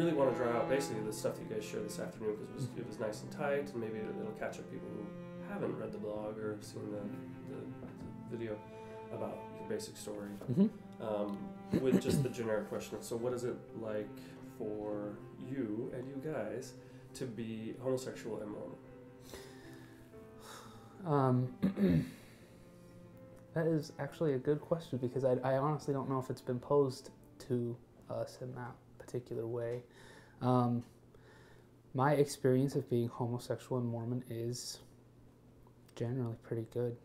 really want to draw out basically the stuff that you guys shared this afternoon because it was nice and tight, and maybe it'll catch up people who haven't read the blog or seen the video about your basic story. With just the generic question. So what is it like for you and you guys to be homosexual and Mormon? That is actually a good question because I honestly don't know if it's been posed to us in that particular way. My experience of being homosexual and Mormon is generally pretty good.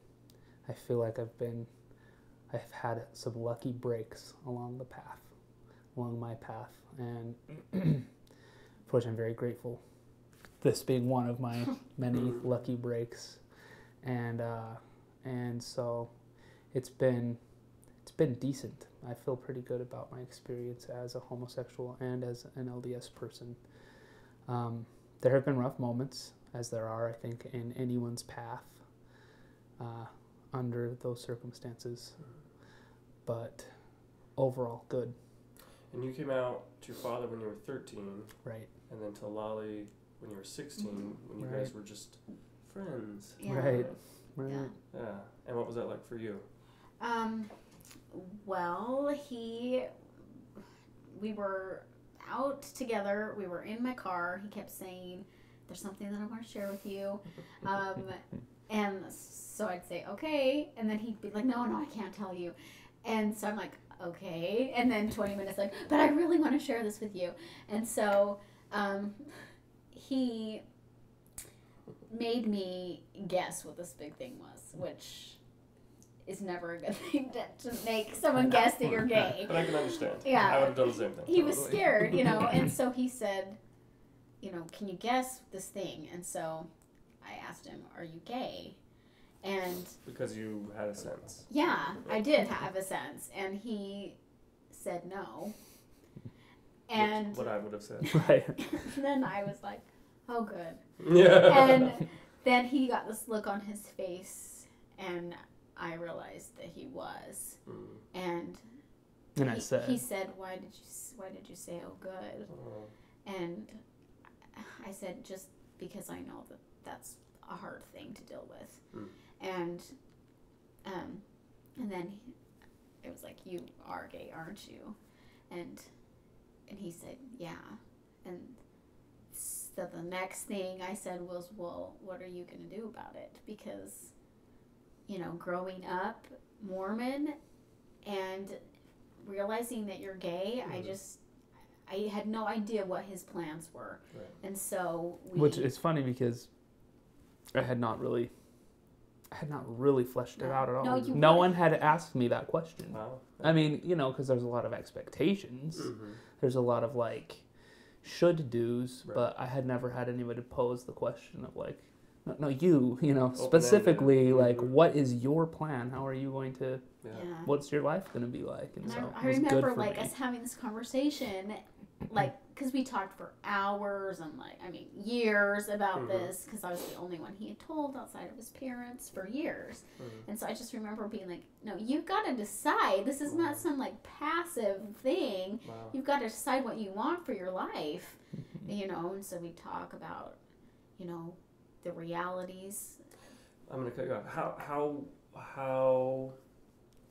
I feel like I've had some lucky breaks along my path, and for which I'm very grateful. This being one of my many lucky breaks, and so it's been decent. I feel pretty good about my experience as a homosexual and as an LDS person. There have been rough moments, as there are, I think, in anyone's path under those circumstances, but overall good. And you came out to your father when you were 13. Right. And then to Lolly when you were 16, when you guys were just friends. Yeah. Right. Yeah. And what was that like for you? Well, we were out together. We were in my car. He kept saying, "There's something that I want to share with you." And so I'd say, "Okay." And then he'd be like, No, I can't tell you. And so I'm like, "Okay." And then 20 minutes like, "But I really want to share this with you." And so he made me guess what this big thing was, which is never a good thing to make someone guess that you're gay. But I can understand. Yeah. I would have done the same thing. He was scared, and so he said, "Can you guess this thing?" And so I asked him, "Are you gay?" And because you had a sense. Yeah, I did have a sense, and he said no. And what I would have said. Right. then I was like, "Oh, good." Yeah. And then he got this look on his face, and I realized that he was. And I said, he said, "Why did you say oh good?" And I said, "Just because I know that that's a hard thing to deal with." And then it was like, "You are gay, aren't you?" And he said, "Yeah." And so the next thing I said was, "Well, what are you going to do about it?" Because, growing up Mormon and realizing that you're gay, I had no idea what his plans were. Right. And so which is funny because I had not really fleshed it out at all. No one had asked me that question. Wow. I mean, because there's a lot of expectations. There's a lot of should do's, but I had never had anybody pose the question of no, you specifically what is your plan? How are you going to? Yeah. What's your life going to be like? And so I remember us having this conversation, because we talked for hours and years about this, because I was the only one he had told outside of his parents for years. And so I just remember being like, "No, you've got to decide. This is not some passive thing. Wow. You've got to decide what you want for your life." And so we talk about, the realities. I'm going to cut you off. How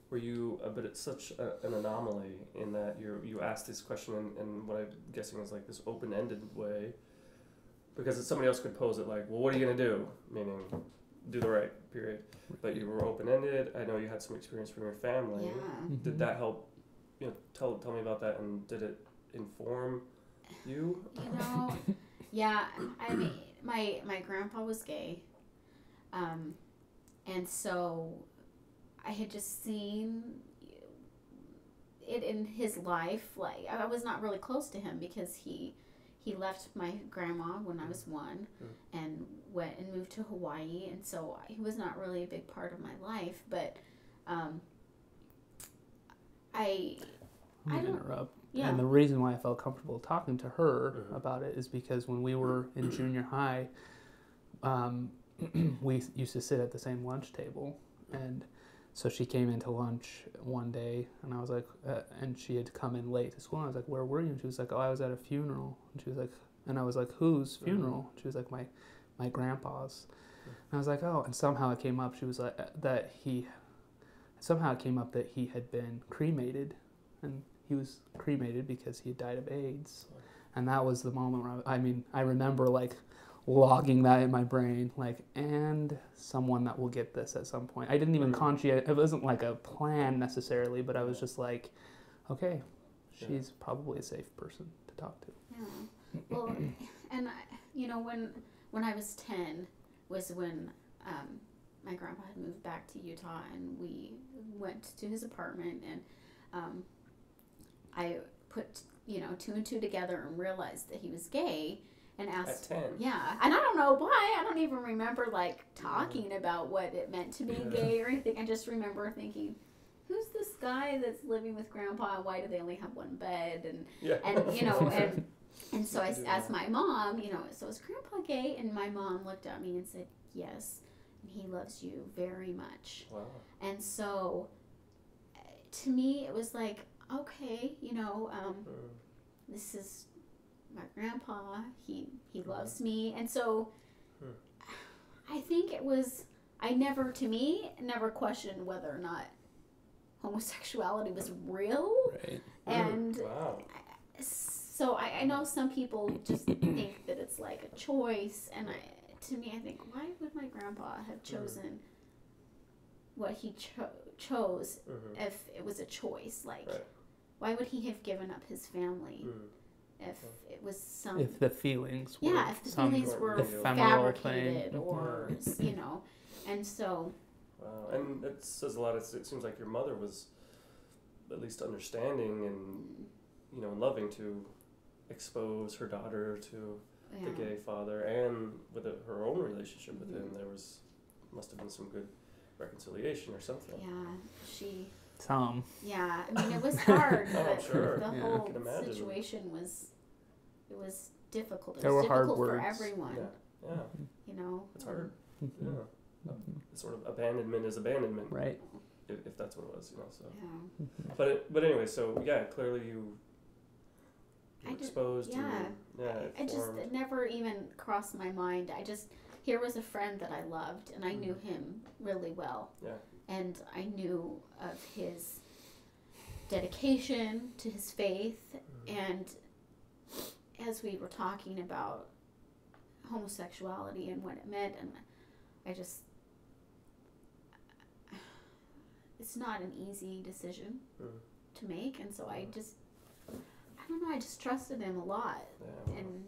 were you a bit at such an anomaly in that you asked this question in what I'm guessing is this open-ended way, because somebody else could pose it well, what are you going to do? Meaning, do the right, period. But you were open-ended. I know you had some experience from your family. Yeah. Did that help? Tell me about that, and did it inform you? Yeah, I mean, my grandpa was gay, and so I had just seen it in his life. I was not really close to him because he left my grandma when I was 1 and went and moved to Hawaii, and so he was not really a big part of my life. But I don't interrupt. Yeah. And the reason why I felt comfortable talking to her about it is because when we were in junior high, we used to sit at the same lunch table, and So she came into lunch one day, and I was like, and she had come in late to school, and I was like, where were you? And she was like, oh, I was at a funeral. And she was like, and I was like, whose funeral? She was like, my grandpa's. And I was like, oh, and somehow it came up. She was like, somehow it came up that he had been cremated, and he was cremated because he had died of AIDS. And that was the moment where I remember like logging that in my brain, like, and someone that will get this at some point. I didn't even it wasn't like a plan necessarily, but I was just like, okay, she's probably a safe person to talk to. Yeah. Well, and when I was 10 was when my grandpa had moved back to Utah, and we went to his apartment, and I put 2 and 2 together and realized that he was gay. And asked, at 10. Yeah, and I don't know why. I don't even remember like talking about what it meant to be gay or anything. I just remember thinking, "Who's this guy that's living with Grandpa? Why do they only have one bed?" And so I asked my mom, so is Grandpa gay? And my mom looked at me and said, "Yes, and he loves you very much." Wow. And so, to me, it was like, okay, this is my grandpa, he loves me. And so I think I never questioned whether or not homosexuality was real. Right. And wow. So I know some people just think that it's like a choice, and to me I think, why would my grandpa have chosen what he chose if it was a choice? Like, why would he have given up his family? If it was if the feelings were fabricated or and so wow. And it says a lot. It seems like your mother was at least understanding and loving to expose her daughter to the gay father, and with her own relationship with him, must have been some good reconciliation or something. Yeah, I mean, it was hard, but sure. The whole situation was difficult. There were hard difficult words for everyone. Yeah. It's hard. Yeah. Sort of abandonment is abandonment. Right. If that's what it was, so. Yeah. But anyway, so clearly you exposed. It never even crossed my mind. Here was a friend that I loved, and I knew him really well. Yeah. And I knew of his dedication to his faith, and as we were talking about homosexuality and what it meant, and it's not an easy decision to make, and so I don't know, I just trusted him a lot, and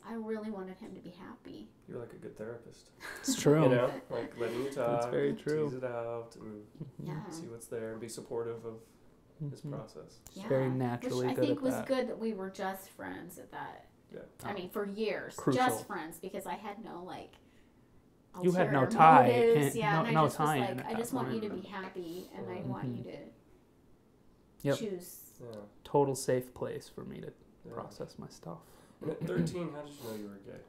I really wanted him to be happy. You're like a good therapist. It's true. Like letting you talk. That's very true. Tease it out and see what's there and be supportive of his process. It's very naturally which good I think at was that. good that we were just friends at that. Yeah. I mean, for years, Crucial. just friends, because I had no you had no ulterior tie. motives. And and no I just was tie in like, at I that just want you to point. be happy, and I want you to Yep. choose. Yeah. Total safe place for me to process my stuff. And at 13, how did you know you were gay?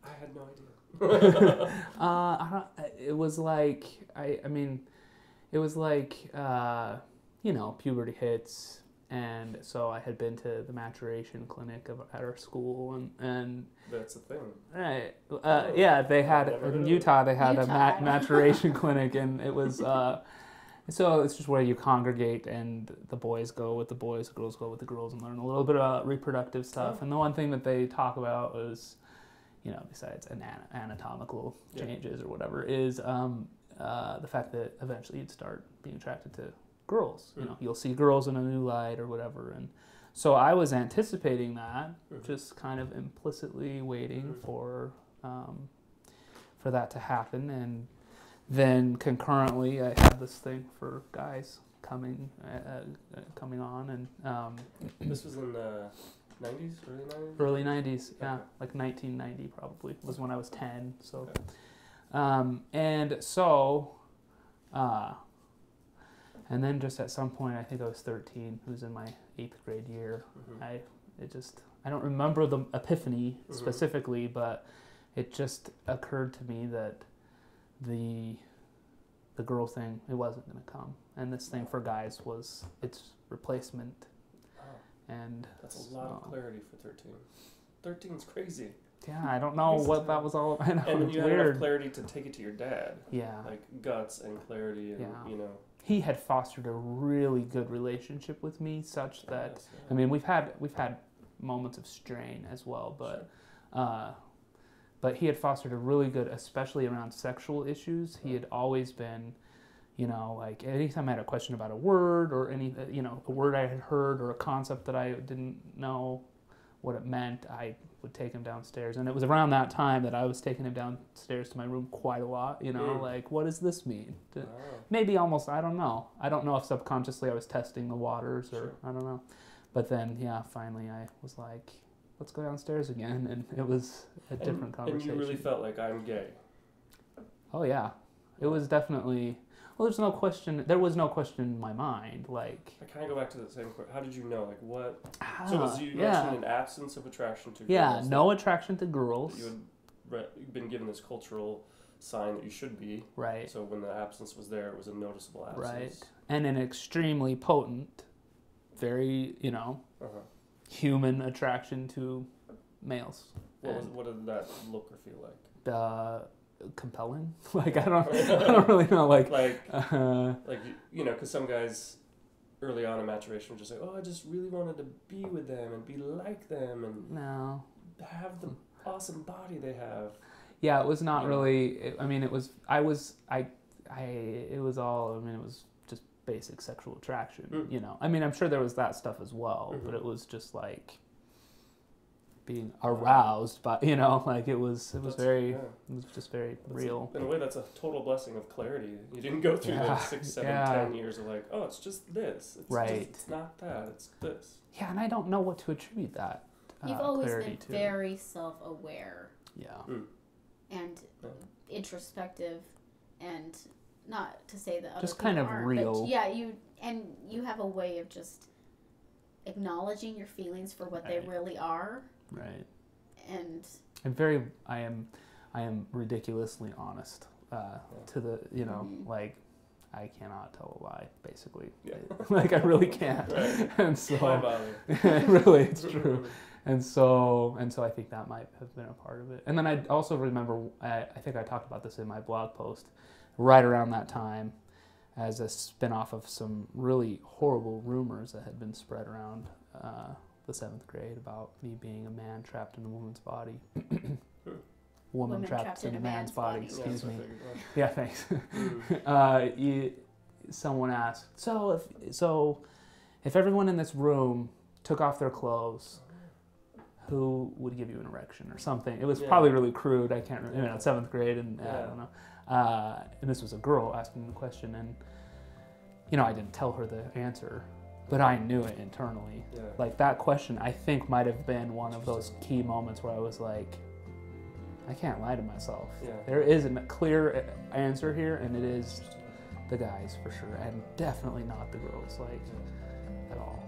I had no idea. It was like puberty hits, and so I had been to the maturation clinic at our school, and That's a thing. right, they had in Utah. They had a maturation clinic, and it was. So it's just where you congregate, and the boys go with the boys, the girls go with the girls, and learn a little bit about reproductive stuff. And the one thing that they talk about was, besides anatomical changes or whatever, is the fact that eventually you'd start being attracted to girls. You'll see girls in a new light or whatever. And so I was anticipating that, just kind of implicitly waiting for that to happen. And then concurrently, I had this thing for guys coming on, and this was in the 90s, early 90s, yeah, Okay. like 1990 probably was when I was 10. So, Okay. And then just at some point, I think I was 13. It was in my 8th grade year. I don't remember the epiphany specifically, but it just occurred to me that the girl thing, it wasn't going to come. And this thing for guys was its replacement. Wow. And That's a lot of clarity for 13. 13's crazy. Yeah, I don't know what that was all about. I know, And then it's you had weird. enough clarity to take it to your dad. Yeah. Like guts and clarity and, Yeah. you know. He had fostered a really good relationship with me, such that, Yes, yeah. I mean, we've had moments of strain as well, but he had fostered a really good, especially around sexual issues. He had always been, you know, like anytime I had a question about a word or any, you know, a word I had heard or a concept that I didn't know what it meant, I would take him downstairs. And it was around that time that I was taking him downstairs to my room quite a lot, you know, like, what does this mean? Wow. Maybe almost, I don't know. I don't know if subconsciously I was testing the waters or Sure. I don't know. But then, yeah, finally I was like, let's go downstairs again. And it was a different conversation. And you really felt like I'm gay. Oh, yeah. It was definitely, well, there was no question in my mind. Like, I kind of go back to the same question. How did you know? Like what? ah, So was you mentioned an absence of attraction to girls. Yeah, no that attraction to girls. You had been given this cultural sign that you should be. Right. So when the absence was there, it was a noticeable absence. Right. And an extremely potent, very, you know, human attraction to males. What did that look or feel like? Compelling. Like I don't really know. Like like you know, because some guys early on in maturation were just like, oh, I just really wanted to be with them and be like them and no. have the awesome body they have. Yeah, it was not Yeah. really. I mean, it was. It was all. I mean, it was just basic sexual attraction. You know. I mean, I'm sure there was that stuff as well, but it was just like being aroused by, you know, like it was very, it was just very real. In a way, that's a total blessing of clarity. You didn't go through the 6, 7, 10 years of like, oh, it's just this. It's right. It's not that. It's this. Yeah, and I don't know what to attribute that. You've always clarity been to. very self-aware. Yeah. And introspective, and not to say that other just people kind of aren't, real. but yeah, you have a way of just acknowledging your feelings for what they really are. Right. And I am ridiculously honest to the, you know, like I cannot tell a lie, basically. Yeah. Like I really can't. Right. And so Why bother? really it's true. And so I think that might have been a part of it. And then I also remember, I think I talked about this in my blog post, right around that time, as a spin-off of some really horrible rumors that had been spread around the 7th grade about me being a man trapped in a woman's body. Woman trapped in a man's body. Excuse me. Yeah, thanks. Someone asked, so if everyone in this room took off their clothes, who would give you an erection or something? It was probably really crude. I can't remember. You know, 7th grade, and I don't know. And this was a girl asking the question, and you know, I didn't tell her the answer, but I knew it internally. Yeah. Like that question, I think might have been one of those key moments where I was like, I can't lie to myself. Yeah. There is a clear answer here, and it is the guys for sure, and definitely not the girls, like at all.